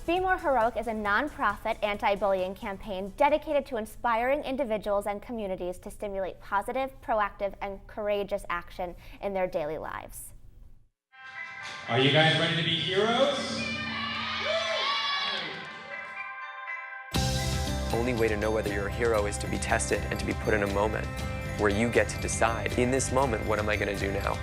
Be More Heroic is a nonprofit anti-bullying campaign dedicated to inspiring individuals and communities to stimulate positive, proactive, and courageous action in their daily lives. Are you guys ready to be heroes? The only way to know whether you're a hero is to be tested and to be put in a moment where you get to decide, in this moment, what am I going to do now?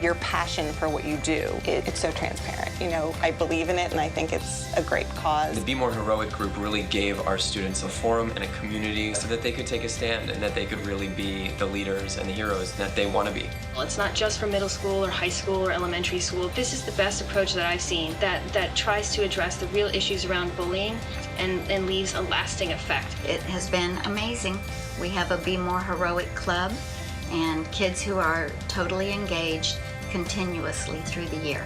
Your passion for what you do, it's so transparent. You know, I believe in it and I think it's a great cause. The Be More Heroic group really gave our students a forum and a community so that they could take a stand and that they could really be the leaders and the heroes that they want to be. Well, it's not just for middle school or high school or elementary school. This is the best approach that I've seen that tries to address the real issues around bullying and leaves a lasting effect. It has been amazing. We have a Be More Heroic club and kids who are totally engaged continuously through the year.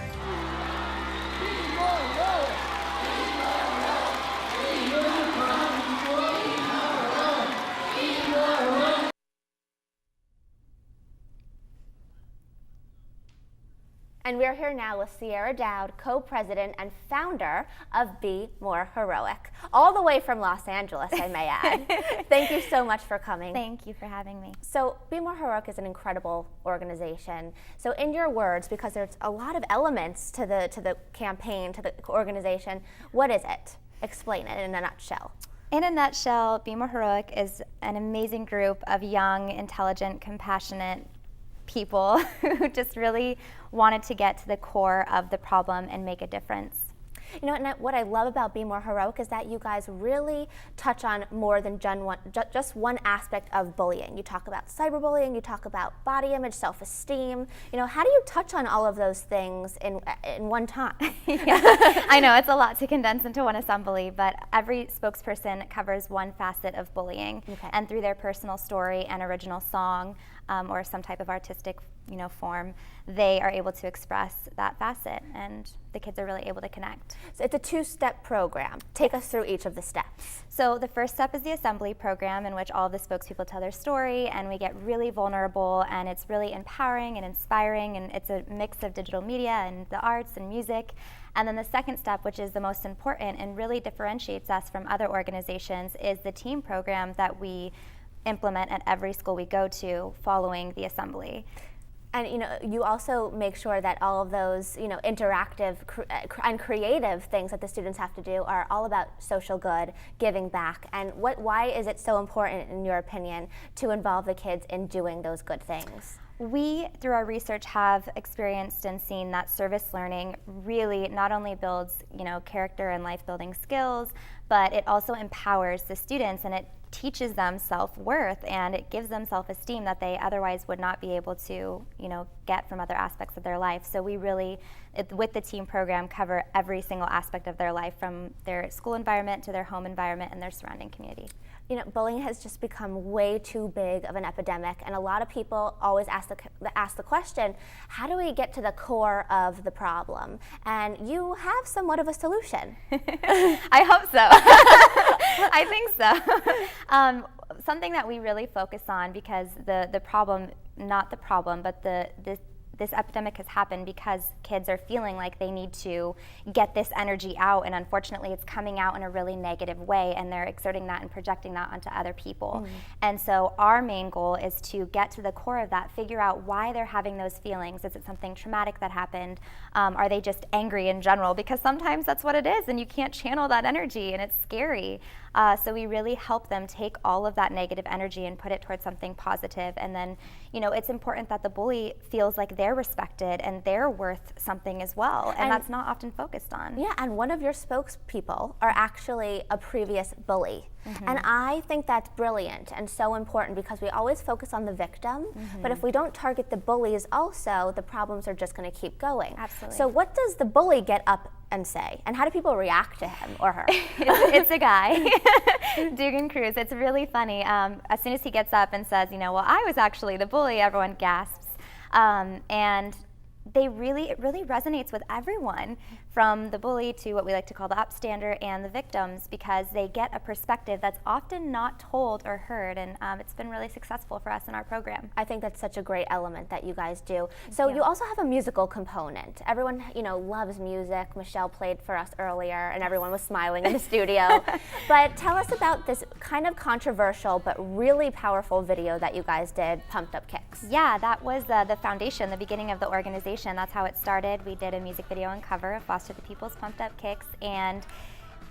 And we're here now with Sierra Dowd, co-president and founder of Be More Heroic, all the way from Los Angeles, I may add. Thank you so much for coming. Thank you for having me. So Be More Heroic is an incredible organization. So in your words, because there's a lot of elements to the campaign, to the organization, what is it? Explain it in a nutshell. In a nutshell, Be More Heroic is an amazing group of young, intelligent, compassionate people who just really wanted to get to the core of the problem and make a difference. You know, and what I love about Be More Heroic is that you guys really touch on more than just one aspect of bullying. You talk about cyberbullying, you talk about body image, self-esteem. You know, how do you touch on all of those things in one time? Yeah. I know, it's a lot to condense into one assembly, but every spokesperson covers one facet of bullying. Okay. And through their personal story and original song, or some type of artistic, form, they are able to express that facet, and the kids are really able to connect. So it's a two-step program. Take us through each of the steps. So the first step is the assembly program, in which all of the spokespeople tell their story, and we get really vulnerable, and it's really empowering and inspiring, and it's a mix of digital media and the arts and music. And then the second step, which is the most important and really differentiates us from other organizations, is the team program that we implement at every school we go to following the assembly. And you also make sure that all of those interactive and creative things that the students have to do are all about social good, giving back. And why is it so important, in your opinion, to involve the kids in doing those good things? We, through our research, have experienced and seen that service learning really not only builds, character and life-building skills, but it also empowers the students, and it teaches them self-worth, and it gives them self-esteem that they otherwise would not be able to, get from other aspects of their life. So we really, with the team program, cover every single aspect of their life, from their school environment to their home environment and their surrounding community. Bullying has just become way too big of an epidemic, and a lot of people always ask the question, how do we get to the core of the problem? And you have somewhat of a solution. I hope so. I think so. Something that we really focus on, because the problem, not the problem, but this epidemic has happened because kids are feeling like they need to get this energy out, and unfortunately it's coming out in a really negative way, and they're exerting that and projecting that onto other people. And so our main goal is to get to the core of that, figure out why they're having those feelings. Is it something traumatic that happened? Are they just angry in general? Because sometimes that's what it is, and you can't channel that energy, and it's scary. So we really help them take all of that negative energy and put it towards something positive. And then, it's important that the bully feels like they're respected and they're worth something as well. And that's not often focused on. Yeah, and one of your spokespeople are actually a previous bully. And I think that's brilliant and so important, because we always focus on the victim, but if we don't target the bullies also, the problems are just going to keep going. Absolutely. So what does the bully get up and say? And how do people react to him or her? It's a guy, Dugan Cruz. It's really funny. As soon as he gets up and says, well, I was actually the bully, everyone gasps. And it really resonates with everyone, from the bully to what we like to call the upstander and the victims, because they get a perspective that's often not told or heard, and it's been really successful for us in our program. I think that's such a great element that you guys do. So you also have a musical component. Everyone, loves music. Michelle played for us earlier, and everyone was smiling in the studio. But tell us about this kind of controversial but really powerful video that you guys did, Pumped Up Kicks. Yeah, that was the foundation, the beginning of the organization. That's how it started. We did a music video and cover of Foster the People's Pumped Up Kicks, and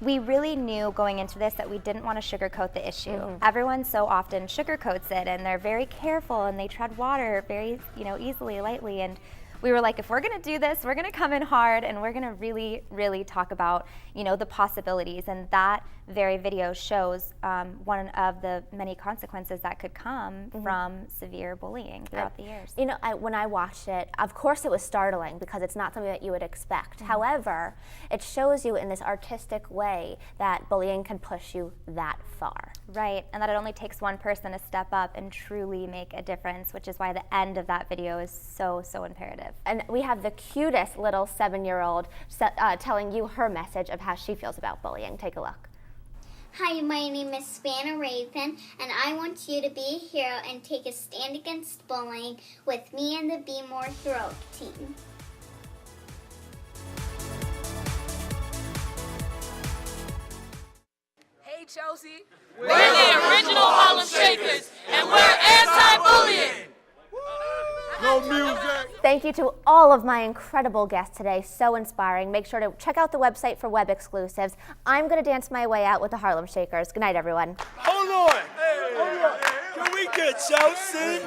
we really knew going into this that we didn't want to sugarcoat the issue. Everyone so often sugarcoats it, and they're very careful, and they tread water very, easily, lightly. And we were like, if we're going to do this, we're going to come in hard, and we're going to really, really talk about, the possibilities. And that very video shows one of the many consequences that could come from severe bullying throughout the years. When I watched it, of course it was startling because it's not something that you would expect. However, it shows you in this artistic way that bullying can push you that far. Right, and that it only takes one person to step up and truly make a difference, which is why the end of that video is so imperative. And we have the cutest little 7-year-old telling you her message of how she feels about bullying. Take a look. Hi, my name is Spanner Raven, and I want you to be a hero and take a stand against bullying with me and the Be More Heroic team. Hey, Chelsea. We're the original Harlem Shakers, and we're anti-bullying. No music. Thank you to all of my incredible guests today. So inspiring. Make sure to check out the website for web exclusives. I'm going to dance my way out with the Harlem Shakers. Good night, everyone. Hold on. Can we get Chelsea?